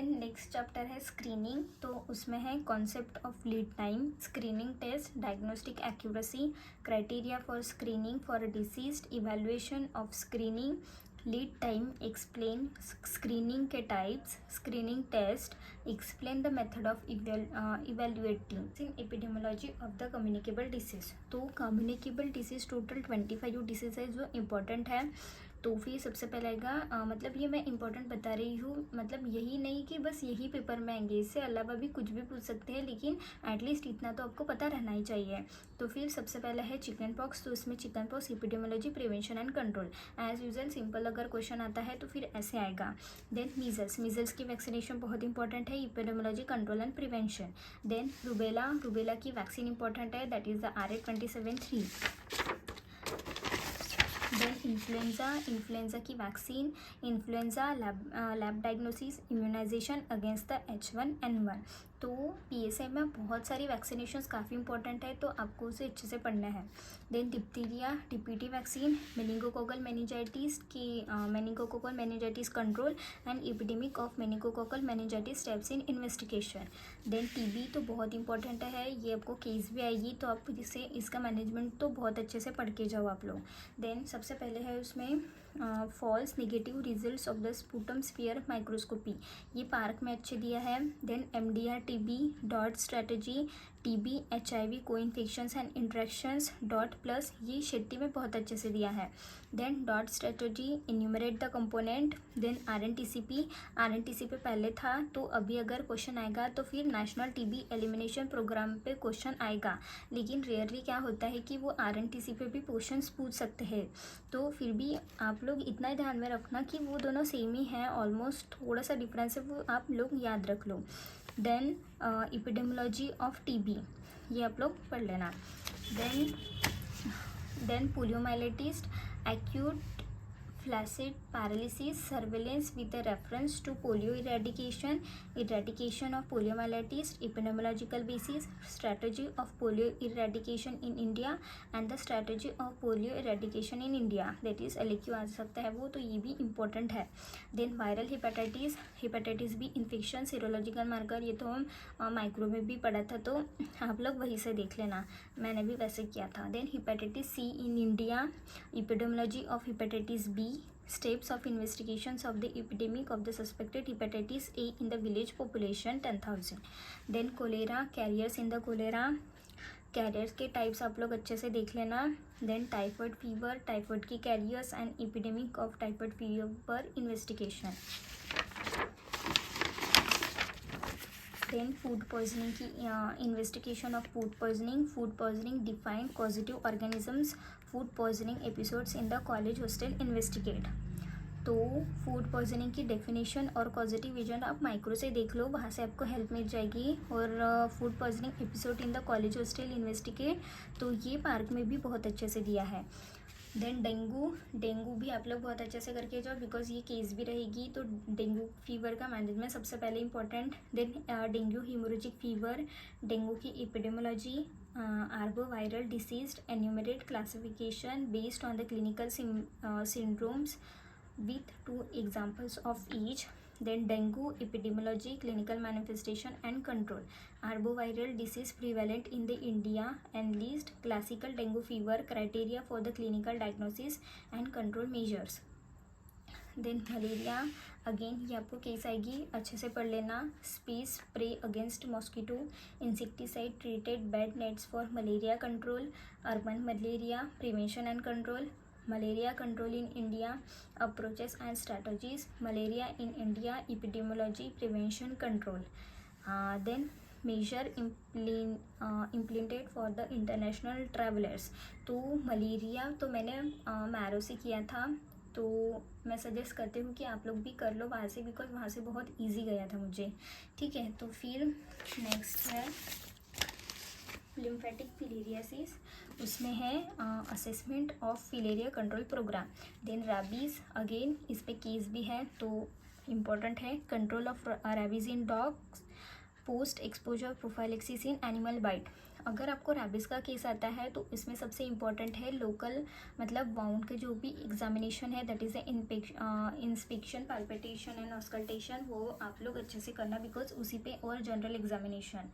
Then next chapter है screening, तो उसमें है concept of lead time, screening test, diagnostic accuracy, criteria for screening for diseased, evaluation of screening, lead time, explain screening के types, screening test, explain the method of evaluating in epidemiology of the communicable disease. तो communicable disease total 25 disease है जो important है। तो फिर सबसे पहले आएगा मतलब ये मैं इंपॉर्टेंट बता रही हूँ, मतलब यही नहीं कि बस यही पेपर में आएंगे, इससे अलावा भी कुछ भी पूछ सकते हैं, लेकिन एटलीस्ट इतना तो आपको पता रहना ही चाहिए। तो फिर सबसे पहले है चिकन पॉक्स, तो इसमें chicken pox, epidemiology, prevention and control. As usual simple अगर क्वेश्चन आता है तो फिर ऐसे आएगा। देन मीजल्स, मीजल्स की वैक्सीनेशन बहुत इंपॉर्टेंट है, epidemiology, control and prevention. Then rubella, rubella की वैक्सीन इंपॉर्टेंट है, that is the RA-27-3। Then influenza, influenza की vaccine, influenza lab diagnosis, immunization against the H1N1। तो PSI में बहुत सारी वैक्सीनेशंस काफ़ी इंपॉर्टेंट है, तो आपको उसे अच्छे से पढ़ना है। Then diphtheria, DPT vaccine, meningococcal meningitis की meningococcal meningitis control and epidemic of meningococcal meningitis steps in investigation. Then TB तो बहुत इंपॉर्टेंट है, ये आपको केस भी आएगी, तो आप इसे इसका मैनेजमेंट तो बहुत अच्छे से पढ़ के जाओ आप लोग। देन सबसे पहले है उसमें false negative results of the sputum sphere microscopy, ये पार्क में अच्छे दिया है। Then MDR TB DOT strategy, TB HIV को infections and interactions DOT plus, ये शेट्टी में बहुत अच्छे से दिया है। Then DOT strategy, enumerate the component. Then RNTCP, RNTCP पहले था, तो अभी अगर क्वेश्चन आएगा तो फिर नेशनल TB एलिमिनेशन प्रोग्राम पे क्वेश्चन आएगा, लेकिन रेयरली क्या होता है कि वो RNTCP भी क्वेश्चन पूछ सकते हैं, तो फिर भी आप लोग इतना ध्यान में रखना कि वो दोनों सेम ही हैं, ऑलमोस्ट थोड़ा सा डिफरेंस है, वो आप लोग याद रख लो। देन एपिडेमियोलॉजी ऑफ TB, ये आप लोग पढ़ लेना। Then poliomyelitis, acute flaccid paralysis, surveillance with a reference to polio eradication, eradication of poliomyelitis, epidemiological basis, strategy of polio eradication in India and the strategy of polio eradication in India, that is LQ आ सकता है वो, तो ये भी important है। then viral hepatitis, hepatitis B infection, serological marker, ये तो हम माइक्रो में भी पढ़ा था, तो आप लोग वहीं से देख लेना, मैंने भी वैसे किया था। then hepatitis C in India, epidemiology of hepatitis B, steps of investigations of the epidemic of the suspected hepatitis A in the village population 10,000। then cholera, carriers in the cholera, carriers के types आप लोग अच्छे से देख लेना। Then typhoid fever, typhoid की carriers and epidemic of typhoid fever investigation. Then food poisoning की investigation of food poisoning defined causative organisms, food poisoning episodes in the college hostel investigate. तो फूड पॉइजनिंग की definition और causative agent आप micro से देख लो, वहाँ से आपको हेल्प मिल जाएगी। और food poisoning episode in the college hostel investigate, तो ये पार्क में भी बहुत अच्छे से दिया है। देन डेंगू भी आप लोग बहुत अच्छे से करके जाओ, बिकॉज ये केस भी रहेगी, तो डेंगू फीवर का मैनेजमेंट सबसे पहले important. Then dengue haemorrhagic fever, dengue की epidemiology, arbo viral disease, enumerate classification based on the clinical syndromes with 2 examples of each। then dengue epidemiology, clinical manifestation and control, arboviral disease prevalent in the India and list, classical dengue fever, criteria for the clinical diagnosis and control measures। Then malaria, again ये आपको case आएगी, अच्छे से पढ़ लेना। Space spray against mosquito, insecticide treated bed nets for malaria control, urban malaria prevention and control, malaria control in India, approaches and strategies, malaria in India, epidemiology, prevention, control। then measure implemented for the international travelers। तो malaria तो मैंने marrow से किया था, तो मैं suggest करती हूँ कि आप लोग भी कर लो वहाँ से, बिकॉज वहाँ से बहुत इजी गया था मुझे, ठीक है। तो फिर नेक्स्ट है लिम्फेटिक फिलेरियासिस, उसमें है assessment of filaria control program. Then rabies, again इस पे केस भी है, तो इम्पॉर्टेंट है। Control of rabies in dogs, post exposure prophylaxis in animal bite. अगर आपको रैबिस का केस आता है तो इसमें सबसे इम्पॉर्टेंट है लोकल मतलब वाउंड के जो भी एग्जामिनेशन है, that is inspection, palpitation and auscultation, वो आप लोग अच्छे से करना, बिकॉज उसी पे और जनरल एग्जामिनेशन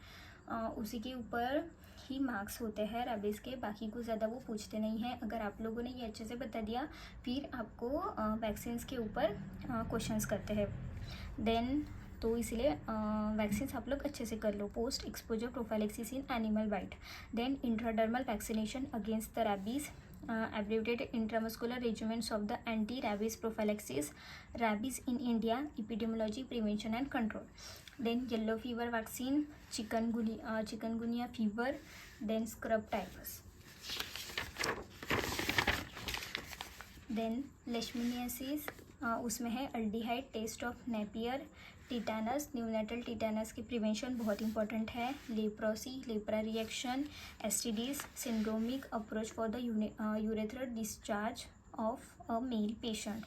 उसी के ऊपर ही मार्क्स होते हैं रैबिस के, बाकी कुछ ज़्यादा वो पूछते नहीं हैं। अगर आप लोगों ने ये अच्छे से बता दिया फिर आपको वैक्सीन्स के ऊपर क्वेश्चंस करते हैं देन, तो इसलिए वैक्सीन्स आप लोग अच्छे से कर लो। Post exposure prophylaxis in animal bite, then intradermal vaccination against the rabies, abbreviated intramuscular regimens of the anti-rabies prophylaxis, rabies in India, epidemiology, prevention and control. Then yellow fever vaccine, chikungunya fever, then scrub typhus. Then leishmaniasis, उसमें है aldehyde, test of Napier, tetanus, neonatal tetanus की prevention बहुत important है, leprosy, lepra reaction, STDs, syndromic approach for the urethral discharge of a male patient,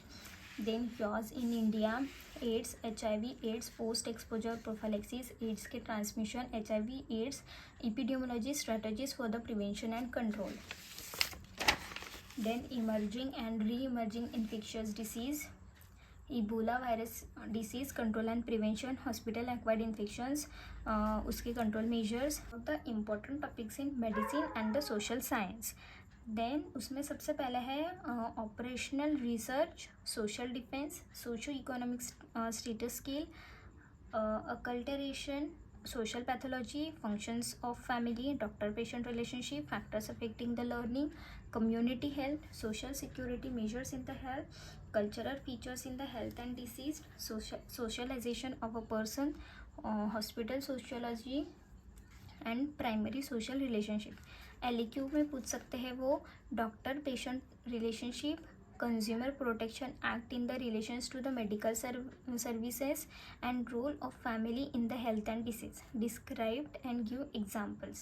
then yaws in India, AIDS, HIV AIDS, post exposure prophylaxis, AIDS के transmission, HIV AIDS, epidemiology strategies for the prevention and control, then emerging and re emerging infectious disease, Ebola virus disease control and prevention, hospital acquired infections, उसके control measures, the important topics in medicine and the social science. Then उसमें सबसे पहला है operational research, social defence, socio economic status scale, acculturation, social pathology, functions of family, doctor patient relationship, factors affecting the learning, community health, social security measures in the health, cultural features in the health and disease, socialization of a person, hospital sociology and primary social relationship. LEQ में पूछ सकते हैं वो doctor patient relationship, Consumer Protection Act in the relations to the medical services, and role of family in the health and disease, described and give examples.